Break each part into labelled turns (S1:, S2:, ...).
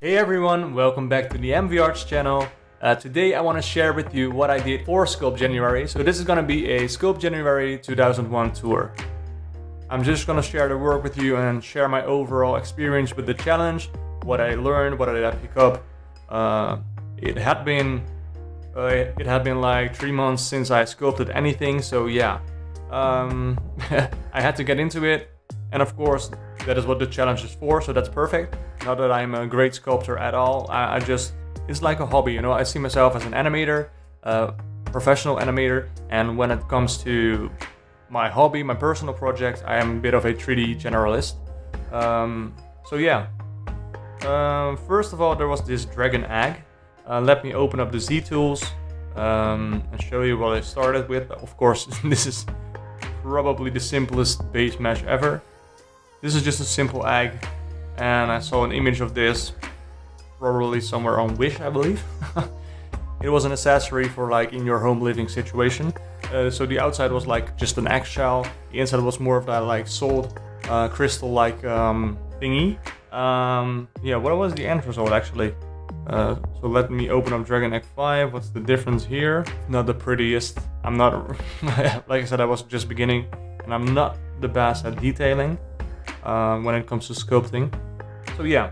S1: Hey everyone, welcome back to the MV Arts channel. Today I want to share with you what I did for Sculpt January. So this is going to be a Sculpt January 2001 tour. I'm just going to share the work with you and share my overall experience with the challenge, what I learned, what did I pick up. It had been like 3 months since I sculpted anything, so yeah. I had to get into it, and of course that is what the challenge is for, so that's perfect. Not that I'm a great sculptor at all, I just, it's like a hobby, you know. I see myself as an animator, professional animator, and when it comes to my hobby, my personal projects, I am a bit of a 3D generalist. So yeah, first of all there was this dragon egg. Let me open up the Z tools and show you what I started with. Of course, this is probably the simplest base mesh ever. This is just a simple egg, and I saw an image of this probably somewhere on Wish, I believe. It was an accessory for like in your home living situation. So the outside was like just an egg shell. The inside was more of that like solid crystal like thingy. Yeah, what was the end result actually? So let me open up Dragon Egg 5. What's the difference here? Not the prettiest. I'm not, like I said, I was just beginning, and I'm not the best at detailing when it comes to sculpting. So yeah,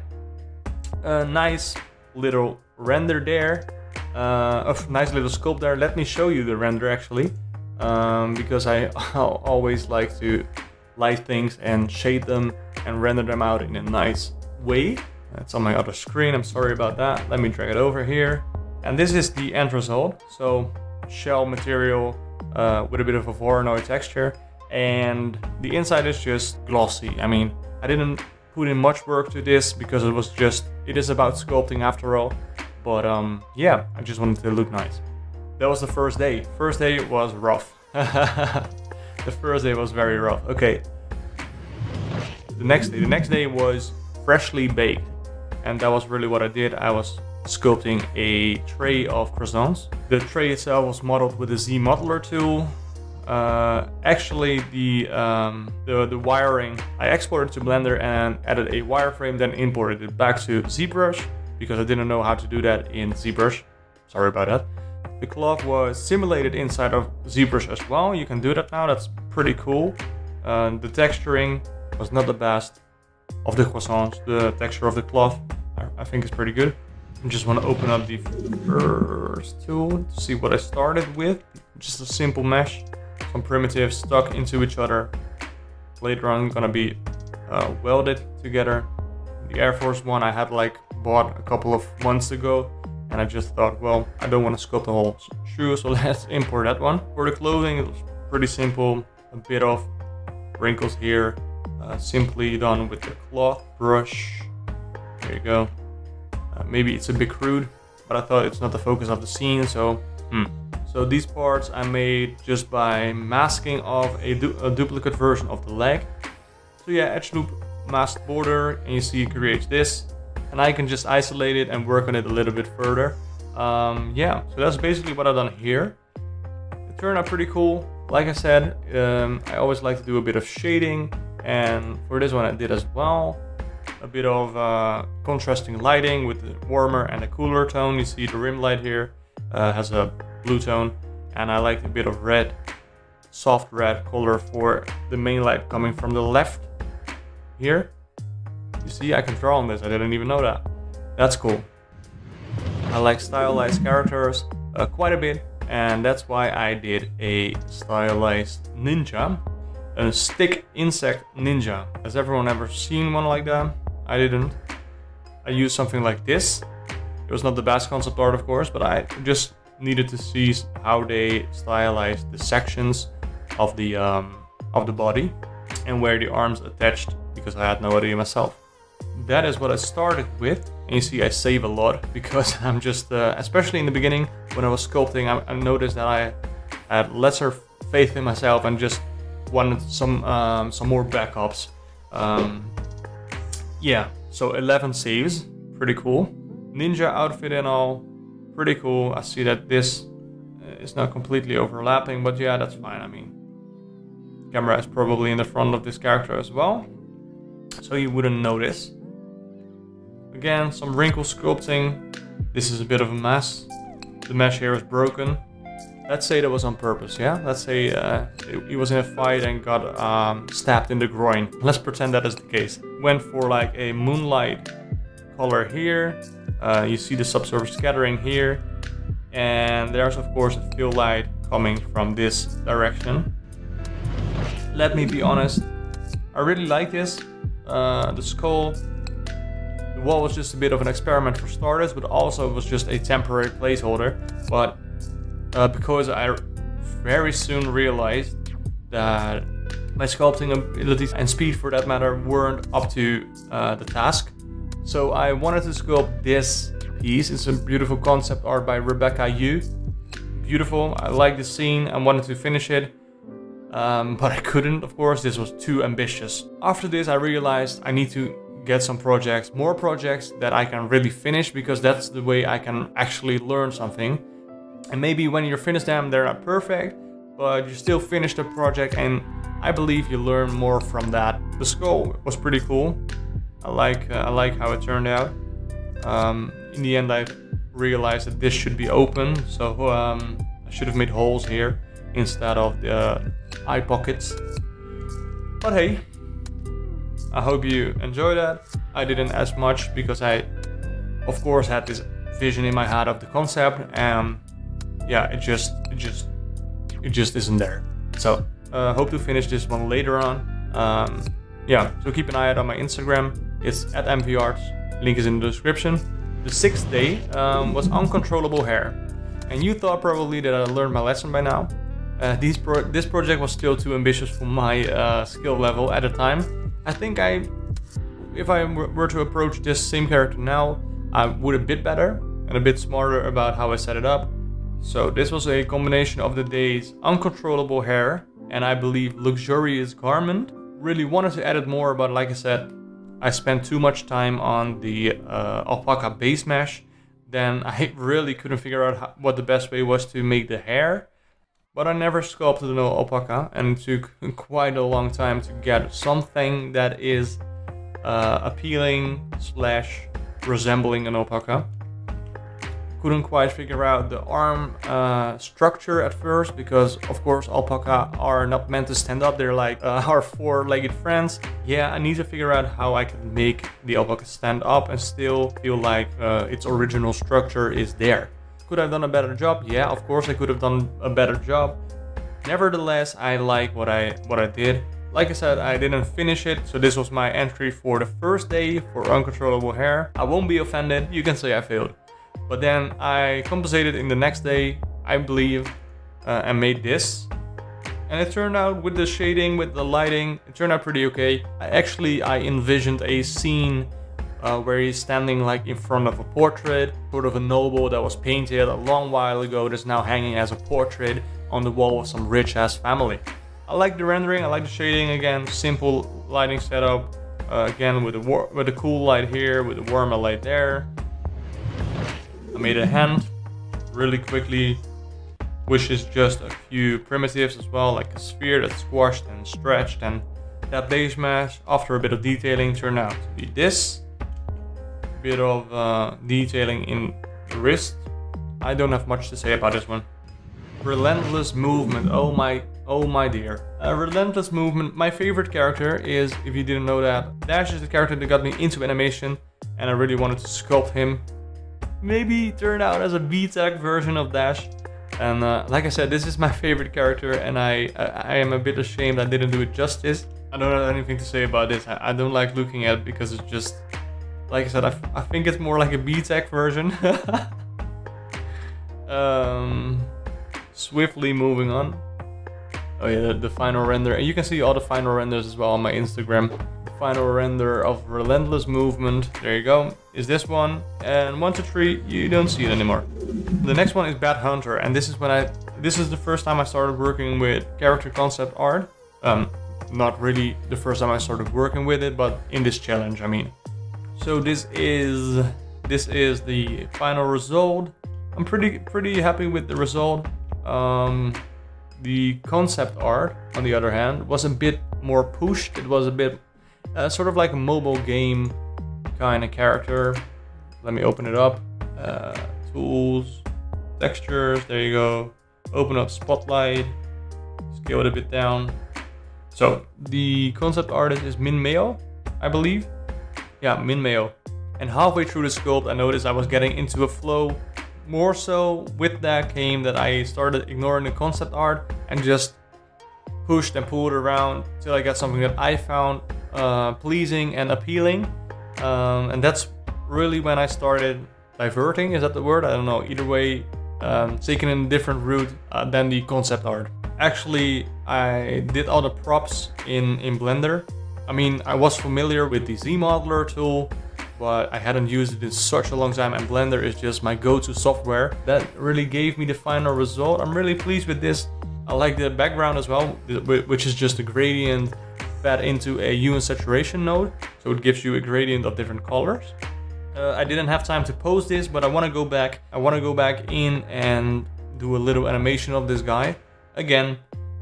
S1: a nice little render there, nice little sculpt there. Let me show you the render actually, because I always like to light things and shade them and render them out in a nice way. It's on my other screen, I'm sorry about that. Let me drag it over here. And this is the end result. So shell material with a bit of a Voronoi texture. And the inside is just glossy. I mean, I didn't put in much work to this because it is about sculpting after all. But yeah, I just wanted to look nice. That was the first day. First day was rough. The first day was very rough. Okay. The next day was freshly baked. And that was really what I did. I was sculpting a tray of croissants. The tray itself was modeled with a Z modeler tool. Actually, the wiring I exported to Blender and added a wireframe, then imported it back to Zbrush because I didn't know how to do that in Zbrush. Sorry about that. The cloth was simulated inside of Zbrush as well. You can do that now. That's pretty cool. The texturing was not the best of the croissants. The texture of the cloth I think is pretty good. I just want to open up the first tool to see what I started with. Just a simple mesh, some primitives stuck into each other. Later on gonna be welded together. The Air Force One I had like bought a couple of months ago, and I just thought, well, I don't want to sculpt the whole shoe, so let's import that one. For the clothing, it was pretty simple. A bit of wrinkles here, simply done with the cloth brush. There you go. Maybe it's a bit crude, but I thought it's not the focus of the scene, so So these parts I made just by masking off a duplicate version of the leg. So yeah, edge loop, masked border, and you see it creates this. And I can just isolate it and work on it a little bit further. Yeah, so that's basically what I've done here. It turned out pretty cool. Like I said, I always like to do a bit of shading, and for this one I did as well. A bit of contrasting lighting with the warmer and a cooler tone. You see the rim light here has a blue tone, and I like a bit of red, soft red color for the main light coming from the left here. You see, I can draw on this. I didn't even know that. That's cool. I like stylized characters quite a bit, and that's why I did a stylized ninja. A stick insect ninja. Has everyone ever seen one like that? I didn't. I used something like this. It was not the best concept art, of course, but I just needed to see how they stylized the sections of the body and where the arms attached, because I had no idea myself. That is what I started with, and you see I save a lot because I'm just, especially in the beginning when I was sculpting, I noticed that I had lesser faith in myself and just wanted some more backups. Yeah, so 11 saves, pretty cool. Ninja outfit and all, pretty cool. I see that this is not completely overlapping, but yeah, that's fine. I mean, camera is probably in the front of this character as well, so you wouldn't notice. Again, some wrinkle sculpting. This is a bit of a mess. The mesh here is broken. Let's say that was on purpose, yeah? Let's say he was in a fight and got stabbed in the groin. Let's pretend that is the case. Went for like a moonlight color here. You see the subsurface scattering here. And there's of course a fill light coming from this direction. Let me be honest, I really like this. The skull. The wall was just a bit of an experiment for starters, but also it was just a temporary placeholder. But because I very soon realized that my sculpting abilities and speed for that matter weren't up to the task. So I wanted to sculpt this piece. It's a beautiful concept art by Rebecca Yu. Beautiful, I like the scene, I wanted to finish it. But I couldn't, of course, this was too ambitious. After this I realized I need to get some projects, more projects that I can really finish, because that's the way I can actually learn something. And maybe when you're finished them, they're not perfect, but you still finish the project and I believe you learn more from that. The skull was pretty cool. I like how it turned out. In the end I realized that this should be open, so I should have made holes here instead of the eye pockets. But hey, I hope you enjoy that. I didn't as much because I of course had this vision in my head of the concept, and yeah, it just isn't there. So hope to finish this one later on. Yeah, so keep an eye out on my Instagram. It's @mvarts. Link is in the description. The 6th day was Uncontrollable Hair, and you thought probably that I learned my lesson by now. This project was still too ambitious for my skill level at the time. I think if I were to approach this same character now, I would a bit better and a bit smarter about how I set it up. So this was a combination of the days Uncontrollable Hair and I believe Luxurious Garment. Really wanted to edit more, but like I said, I spent too much time on the alpaca base mesh. Then I really couldn't figure out what the best way was to make the hair. But I never sculpted an alpaca, and it took quite a long time to get something that is appealing / resembling an alpaca. Couldn't quite figure out the arm structure at first, because of course alpaca are not meant to stand up, they're like our four-legged friends. Yeah, I need to figure out how I can make the alpaca stand up and still feel like its original structure is there. Could I have done a better job? Yeah, of course I could have done a better job. Nevertheless, I like what I did. Like I said, I didn't finish it, so this was my entry for the first day for Uncontrollable Hair. I won't be offended, you can say I failed. But then I composited in the next day, I believe, and made this. And it turned out with the shading, with the lighting, it turned out pretty okay. I envisioned a scene where he's standing like in front of a portrait, sort of a noble that was painted a long while ago that's now hanging as a portrait on the wall of some rich ass family. I like the rendering, I like the shading, again, simple lighting setup, again with a cool light here, with a warmer light there. I made a hand really quickly, which is just a few primitives as well, like a sphere that's squashed and stretched, and that base mesh, after a bit of detailing, turned out to be this. A bit of detailing in the wrist. I don't have much to say about this one. Relentless movement, oh my dear. Relentless movement, my favorite character is, if you didn't know that, Dash is the character that got me into animation, and I really wanted to sculpt him. Maybe turn out as a VTech version of Dash. And like I said, this is my favorite character, and I am a bit ashamed I didn't do it justice. I don't have anything to say about this. I don't like looking at it because it's just, like I said, I think it's more like a VTech version. Swiftly moving on. Oh yeah, the final render. And you can see all the final renders as well on my Instagram. The final render of Relentless movement, there you go, is this one. And 1, 2, 3, you don't see it anymore. The next one is Bad Hunter, and this is the first time I started working with character concept art. Not really the first time I started working with it, but in this challenge, I mean. So this is the final result. I'm pretty happy with the result. The concept art, on the other hand, was a bit more pushed. It was a bit sort of like a mobile game kind of character. Let me open it up. Tools, textures, there you go. Open up Spotlight, scale it a bit down. So the concept artist is Min Mayo, I believe. Yeah, Min Mayo. And halfway through the sculpt, I noticed I was getting into a flow. More so with that came that I started ignoring the concept art and just pushed and pulled around till I got something that I found pleasing and appealing. And that's really when I started diverting, is that the word? I don't know, either way, taking a different route than the concept art. Actually, I did all the props in Blender. I mean, I was familiar with the Z-Modeler tool, but I hadn't used it in such a long time, and Blender is just my go-to software. That really gave me the final result. I'm really pleased with this. I like the background as well, which is just a gradient fed into a hue and saturation node, so it gives you a gradient of different colors. I didn't have time to post this, but I want to go back. I want to go back in and do a little animation of this guy. Again,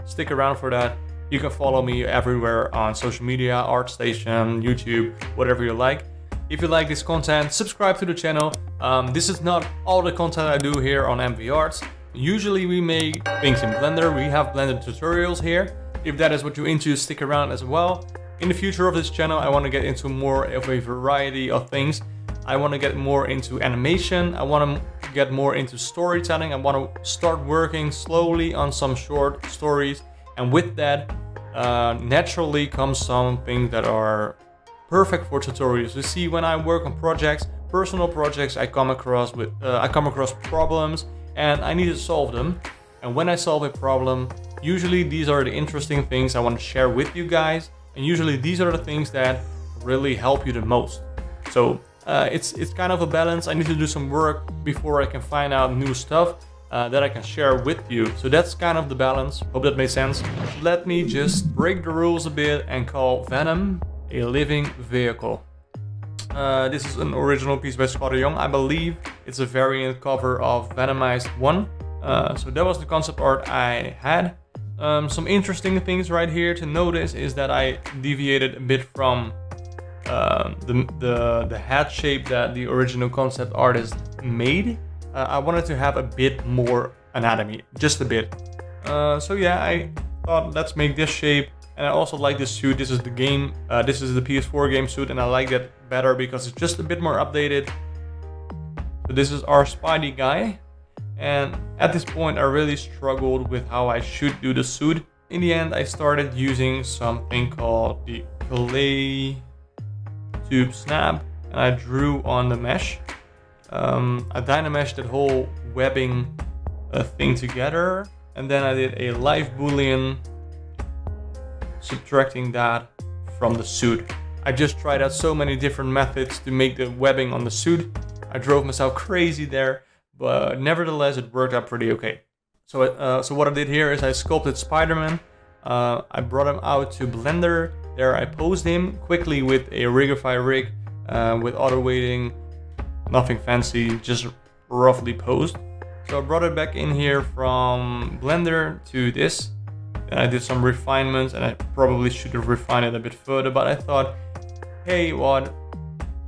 S1: stick around for that. You can follow me everywhere on social media, ArtStation, YouTube, whatever you like. If you like this content, subscribe to the channel. This is not all the content I do here on MV Arts. Usually we make things in Blender. We have Blender tutorials here. If that is what you're into, stick around as well. In the future of this channel, I want to get into more of a variety of things. I want to get more into animation. I want to get more into storytelling. I want to start working slowly on some short stories. And with that, naturally comes some things that are perfect for tutorials. You see, when I work on projects, personal projects, I come across problems and I need to solve them. And when I solve a problem, usually these are the interesting things I want to share with you guys. And usually these are the things that really help you the most. So it's kind of a balance. I need to do some work before I can find out new stuff that I can share with you. So that's kind of the balance. Hope that made sense. Let me just break the rules a bit and call Venom a living vehicle. This is an original piece by Scott Young. I believe it's a variant cover of Venomized 1. So that was the concept art I had. Some interesting things right here to notice is that I deviated a bit from the head shape that the original concept artist made. I wanted to have a bit more anatomy, just a bit. So yeah, I thought let's make this shape. And I also like this suit. This is the game, this is the PS4 game suit, and I like that better because it's just a bit more updated. So this is our Spidey guy. And at this point I really struggled with how I should do the suit. In the end I started using something called the clay tube snap, and I drew on the mesh. I dynameshed that whole webbing thing together, and then I did a live boolean subtracting that from the suit. I just tried out so many different methods to make the webbing on the suit. I drove myself crazy there, but nevertheless it worked out pretty okay. So what I did here is I sculpted Spider-Man. I brought him out to Blender. There I posed him quickly with a Rigify rig with auto weighting, nothing fancy, just roughly posed. So I brought it back in here from Blender to this. And I did some refinements, and I probably should have refined it a bit further, but I thought, hey, what?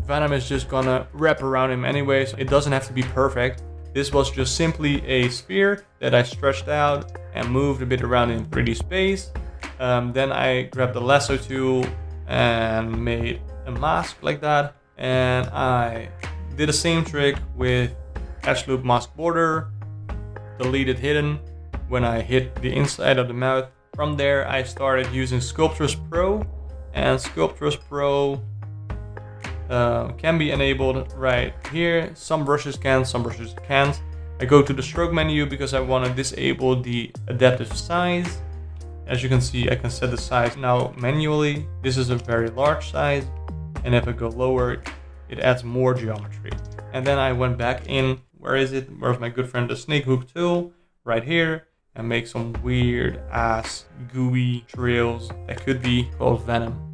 S1: Venom is just gonna wrap around him anyway, so it doesn't have to be perfect. This was just simply a sphere that I stretched out and moved a bit around in 3D space. Then I grabbed the lasso tool and made a mask like that. And I did the same trick with edge loop mask border, deleted hidden when I hit the inside of the mouth. From there I started using Sculptris Pro, and Sculptris Pro can be enabled right here. Some brushes can, some brushes can't. I go to the stroke menu because I want to disable the adaptive size. As you can see, I can set the size now manually. This is a very large size, and if I go lower, it adds more geometry. And then I went back in, where is it? Where's my good friend the snake hook tool? Right here. And make some weird ass gooey trails that could be called Venom.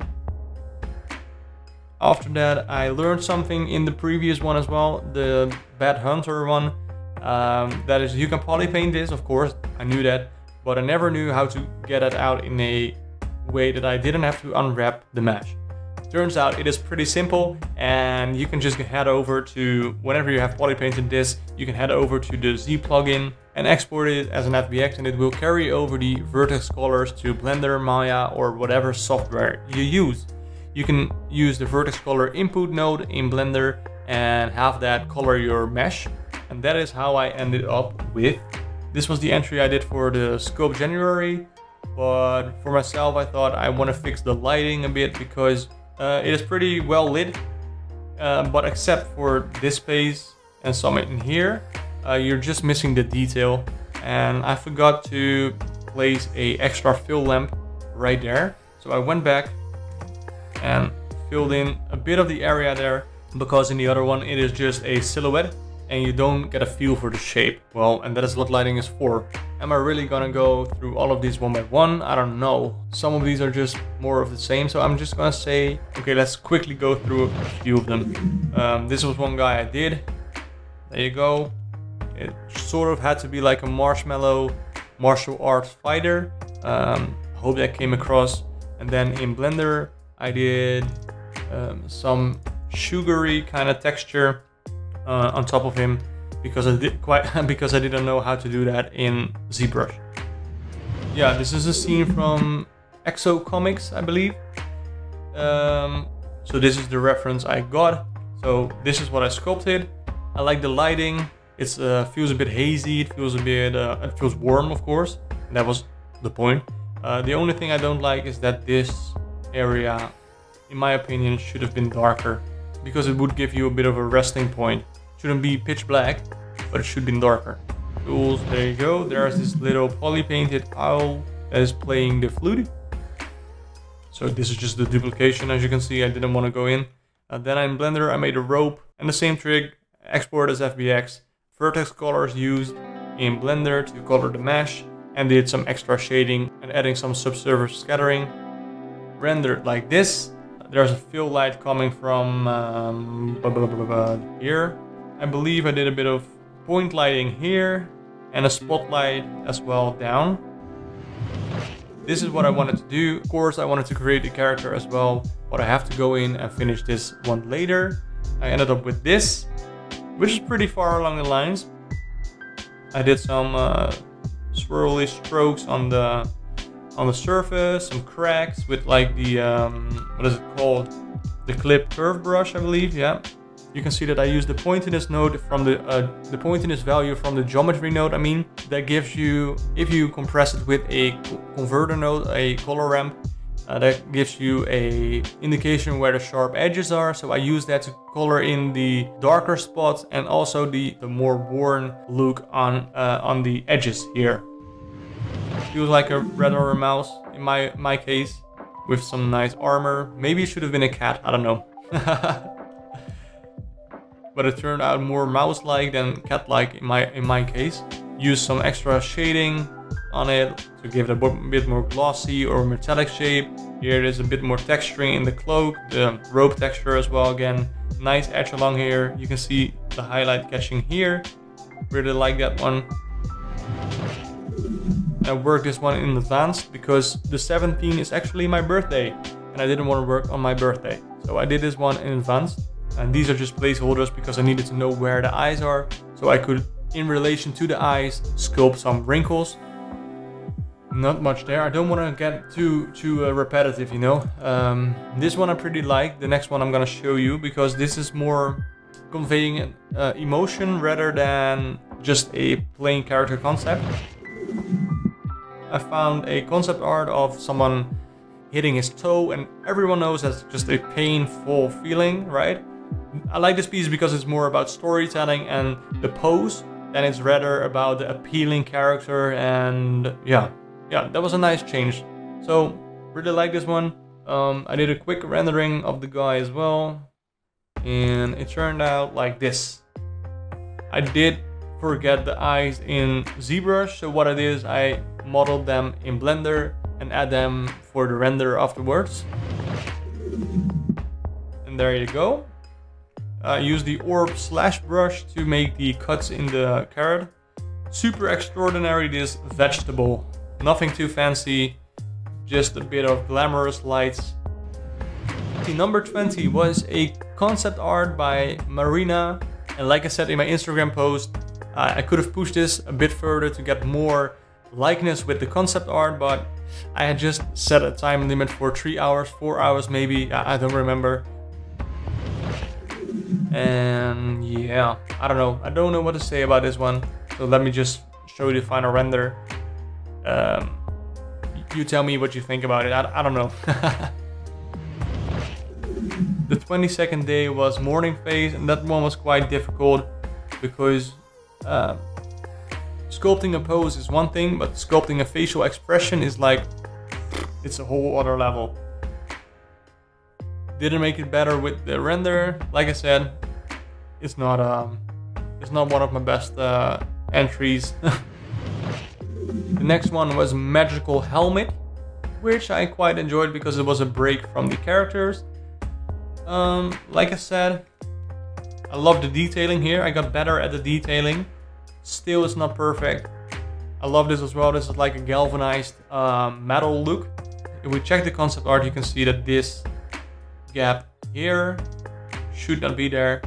S1: After that I learned something in the previous one as well, the Bad Hunter one. That is, you can poly paint this, of course, I knew that, but I never knew how to get it out in a way that I didn't have to unwrap the mesh. Turns out it is pretty simple, and you can just head over to, whenever you have poly painted this, you can head over to the Z plugin and export it as an FBX, and it will carry over the vertex colors to Blender, Maya, or whatever software you use. You can use the vertex color input node in Blender and have that color your mesh. And that is how I ended up with. This was the entry I did for the Sculpt January, but for myself I thought I want to fix the lighting a bit because it is pretty well lit, but except for this space and some in here, you're just missing the detail. And I forgot to place a extra fill lamp right there. So I went back and filled in a bit of the area there, because in the other one it is just a silhouette and you don't get a feel for the shape. Well, and that is what lighting is for. Am I really gonna go through all of these one by one? I don't know. Some of these are just more of the same, so I'm just gonna say, okay, let's quickly go through a few of them. This was one guy I did. There you go. It sort of had to be like a marshmallow martial arts fighter. Hope that came across. And then in Blender I did some sugary kind of texture on top of him, because I didn't know how to do that in Zbrush. Yeah, this is a scene from Exo Comics, I believe. So this is the reference I got. So this is what I sculpted. I like the lighting. It feels a bit hazy. It feels a bit. It feels warm, of course. And that was the point. The only thing I don't like is that this area, in my opinion, should have been darker, because it would give you a bit of a resting point. Shouldn't be pitch black, but it should be darker. Tools, there you go. There's this little poly painted owl that is playing the flute. So this is just the duplication, as you can see. I didn't want to go in. Then in Blender I made a rope, and the same trick, export as FBX. Vertex colors used in Blender to color the mesh, and did some extra shading and adding some subsurface scattering. Rendered like this. There's a fill light coming from here. I believe I did a bit of point lighting here and a spotlight as well down. This is what I wanted to do. Of course, I wanted to create a character as well, but I have to go in and finish this one later. I ended up with this, which is pretty far along the lines. I did some swirly strokes on the surface, some cracks with like the what is it called? The clip curve brush, I believe. Yeah, you can see that I used the pointiness node from the pointiness value from the geometry node. I mean, that gives you, if you compress it with a converter node, a color ramp, that gives you a indication where the sharp edges are. So I use that to color in the darker spots and also the more worn look on the edges here. Feels like a rat or a mouse in my case, with some nice armor. Maybe it should have been a cat, I don't know. But it turned out more mouse-like than cat-like in my case. Use some extra shading on it to give it a bit more glossy or metallic shape. Here it is a bit more texturing in the cloak, the rope texture as well. Again, nice edge along here. You can see the highlight catching here. Really like that one. I worked this one in advance because the 17th is actually my birthday and I didn't want to work on my birthday. So I did this one in advance, and these are just placeholders because I needed to know where the eyes are, so I could, in relation to the eyes, sculpt some wrinkles. Not much there. I don't want to get too repetitive, you know. This one I pretty like. The next one I'm gonna show you because this is more conveying emotion rather than just a plain character concept. I found a concept art of someone hitting his toe, and everyone knows that's just a painful feeling, right? I like this piece because it's more about storytelling and the pose than it's rather about the appealing character, and yeah, that was a nice change. So really like this one. I did a quick rendering of the guy as well, and it turned out like this. I did forget the eyes in Zbrush, so what I did is I modeled them in Blender and add them for the render afterwards. And there you go. Use the orb slash brush to make the cuts in the carrot. Super extraordinary, this vegetable. Nothing too fancy, just a bit of glamorous lights. 20. Number 20 was a concept art by Marina. And like I said in my Instagram post, I could have pushed this a bit further to get more likeness with the concept art, but I had just set a time limit for 3 hours, 4 hours maybe, I don't remember. And yeah, I don't know what to say about this one. So let me just show you the final render. You tell me what you think about it. I don't know. The 22nd day was morning phase, and that one was quite difficult because sculpting a pose is one thing, but sculpting a facial expression is like, it's a whole other level. Didn't make it better with the render. Like I said, it's not one of my best entries. The next one was Magical Helmet, which I quite enjoyed because it was a break from the characters. Like I said, I love the detailing here. I got better at the detailing. Still, it's not perfect. I love this as well. This is like a galvanized metal look. If we check the concept art, you can see that this gap here should not be there.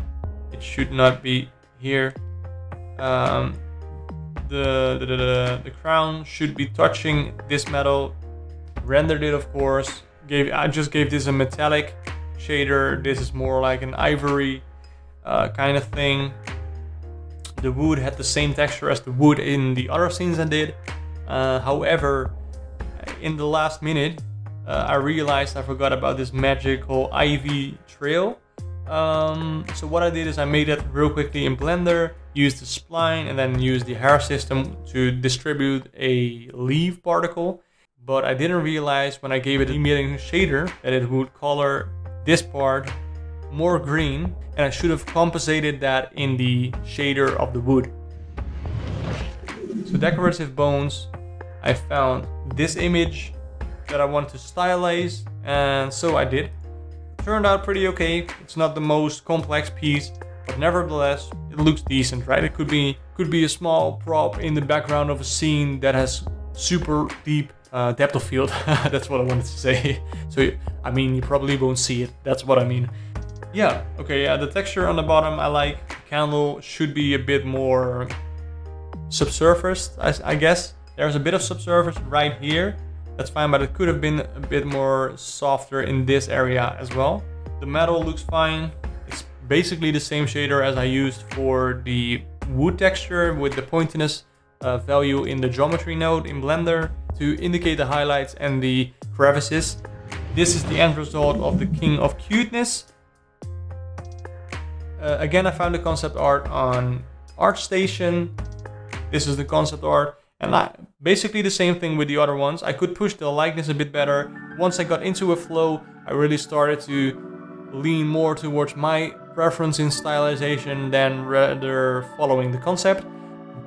S1: It should not be here. The crown should be touching this metal. Rendered it, of course. I just gave this a metallic shader. This is more like an ivory kind of thing. The wood had the same texture as the wood in the other scenes I did. However, in the last minute, I realized I forgot about this magical ivy trail. So what I did is I made it real quickly in Blender, used the spline, and then used the hair system to distribute a leaf particle. But I didn't realize when I gave it a emitting shader that it would color this part more green, and I should have compensated that in the shader of the wood. So Decorative Bones, I found this image that I wanted to stylize, and so I did. Turned out pretty okay. It's not the most complex piece, but nevertheless, it looks decent, right? It could be a small prop in the background of a scene that has super deep depth of field. That's what I wanted to say. So, I mean, you probably won't see it. That's what I mean. Yeah, okay, yeah, the texture on the bottom I like. The candle should be a bit more subsurfaced, I guess. There's a bit of subsurface right here. That's fine, but it could have been a bit more softer in this area as well. The metal looks fine. It's basically the same shader as I used for the wood texture with the pointiness value in the geometry node in Blender to indicate the highlights and the crevices. This is the end result of the King of Cuteness. Again, I found the concept art on ArtStation. This is the concept art. And basically the same thing with the other ones. I could push the likeness a bit better. Once I got into a flow, I really started to lean more towards my preference in stylization than rather following the concept.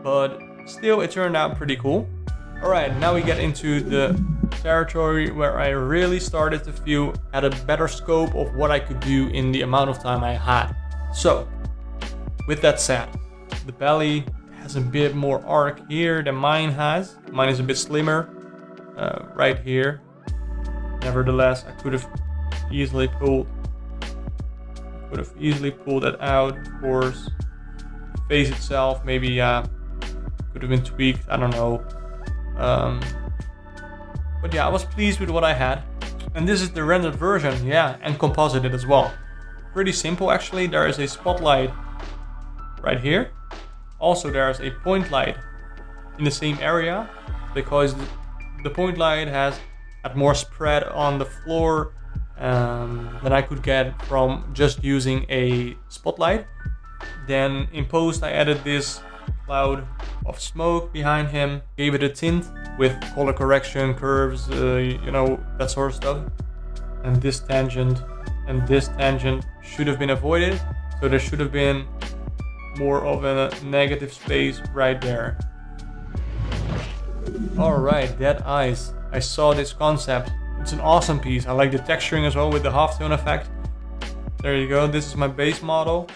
S1: But still, it turned out pretty cool. Alright, now we get into the territory where I really started to feel I had a better scope of what I could do in the amount of time I had. So, with that said, the belly has a bit more arc here than mine has. Mine is a bit slimmer right here. Nevertheless, I could have easily pulled it out, of course. The face itself maybe could have been tweaked, I don't know. But yeah, I was pleased with what I had. And this is the rendered version, yeah, and composited as well. Pretty simple actually. There is a spotlight right here. Also, there's a point light in the same area because the point light had more spread on the floor than I could get from just using a spotlight. Then in post, I added this cloud of smoke behind him, gave it a tint with color correction, curves, you know, that sort of stuff. And this tangent should have been avoided. So there should have been more of a negative space right there. Alright, Dead Eyes. I saw this concept. It's an awesome piece. I like the texturing as well with the halftone effect. There you go. This is my base model.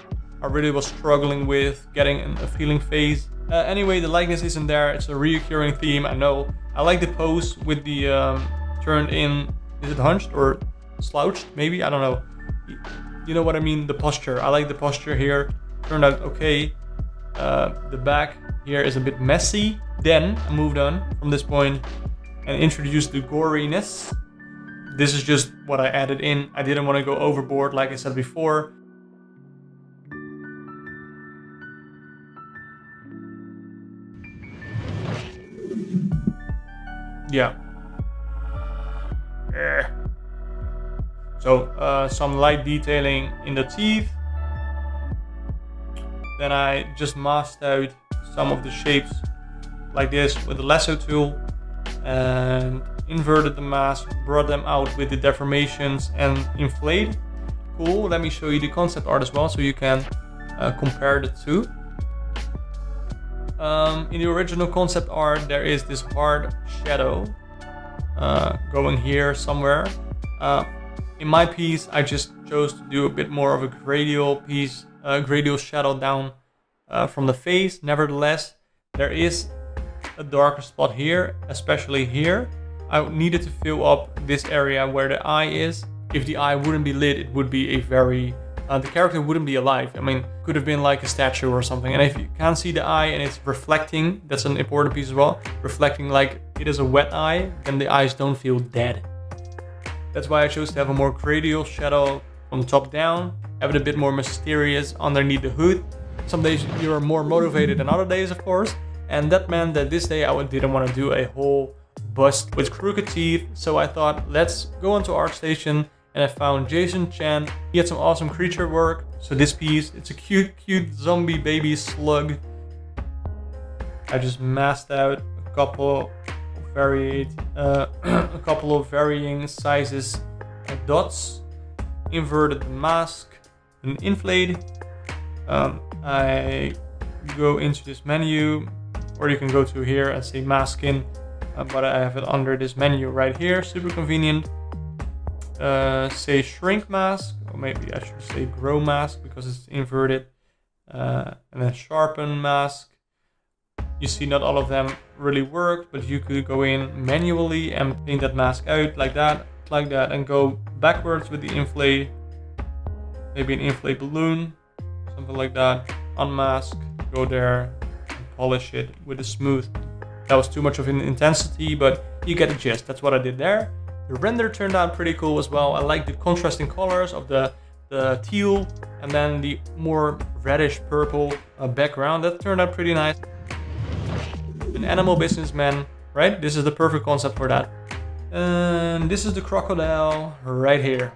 S1: I really was struggling with getting a feeling phase. Anyway, the likeness isn't there. It's a recurring theme, I know. I like the pose with the turned in, is it hunched or slouched, maybe, I don't know. You know what I mean, the posture. I like the posture here. Turned out okay. The back here is a bit messy. Then I moved on from this point and introduced the goriness. This is just what I added in. I didn't want to go overboard, like I said before. Yeah. So some light detailing in the teeth. Then I just masked out some of the shapes like this with the lasso tool and inverted the mask, brought them out with the deformations and inflate. Cool, let me show you the concept art as well so you can compare the two. In the original concept art there is this hard shadow going here somewhere. In my piece I just chose to do a bit more of a gradial piece, gradial shadow down from the face. Nevertheless, there is a darker spot here, especially here. I needed to fill up this area where the eye is. If the eye wouldn't be lit, it would be a very... the character wouldn't be alive. I mean, could have been like a statue or something. And if you can't see the eye and it's reflecting, that's an important piece as well. Reflecting like it is a wet eye, then the eyes don't feel dead. That's why I chose to have a more gradial shadow from the top down. Have it a bit more mysterious underneath the hood. Some days you're more motivated than other days, of course. And that meant that this day I didn't want to do a whole bust with crooked teeth. So I thought, let's go onto ArtStation, and I found Jason Chan. He had some awesome creature work. So this piece, it's a cute zombie baby slug. I just masked out a couple of varying sizes of dots, inverted the mask, and inflate. I go into this menu, or you can go to here and say mask in, but I have it under this menu right here, super convenient. Say shrink mask, or maybe I should say grow mask because it's inverted, and then sharpen mask. You see not all of them really work, but you could go in manually and paint that mask out like that, and go backwards with the inflate, maybe an inflate balloon, something like that. Unmask, go there, and polish it with a smooth. That was too much of an intensity, but you get the gist. That's what I did there. The render turned out pretty cool as well. I like the contrasting colors of the teal and then the more reddish purple background. That turned out pretty nice. An animal businessman, right? This is the perfect concept for that. And this is the crocodile right here.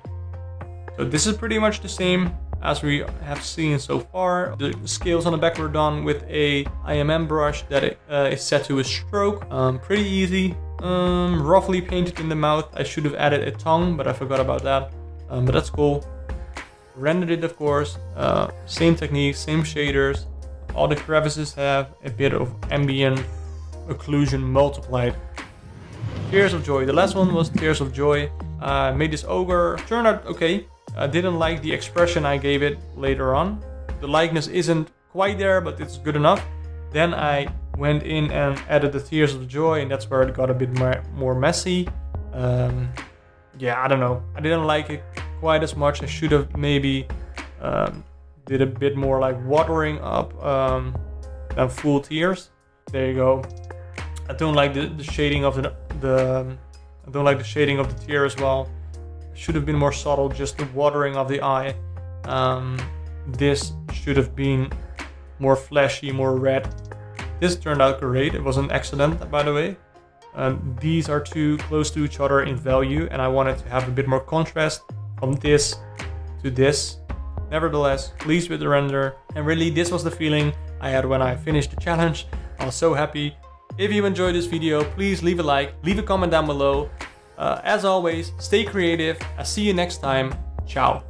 S1: So this is pretty much the same as we have seen so far. The scales on the back were done with a IMM brush that is set to a stroke. Pretty easy. Roughly painted in the mouth. I should have added a tongue, but I forgot about that. But that's cool. Rendered it, of course. Same technique, same shaders. All the crevices have a bit of ambient occlusion multiplied. Tears of Joy. The last one was Tears of Joy. I made this ogre. Turned out okay. I didn't like the expression I gave it later on. The likeness isn't quite there, but it's good enough. Then I went in and added the Tears of Joy, and that's where it got a bit more messy. Yeah, I don't know. I didn't like it quite as much. I should have maybe did a bit more like watering up than full tears. There you go. I don't like the shading of I don't like the shading of the tear as well. Should have been more subtle, just the watering of the eye. This should have been more flashy, more red. This turned out great. It was an accident, by the way. These are too close to each other in value, and I wanted to have a bit more contrast from this to this. Nevertheless, pleased with the render, and really this was the feeling I had when I finished the challenge. I was so happy. If you enjoyed this video, please leave a like, leave a comment down below. As always, stay creative. I'll see you next time. Ciao.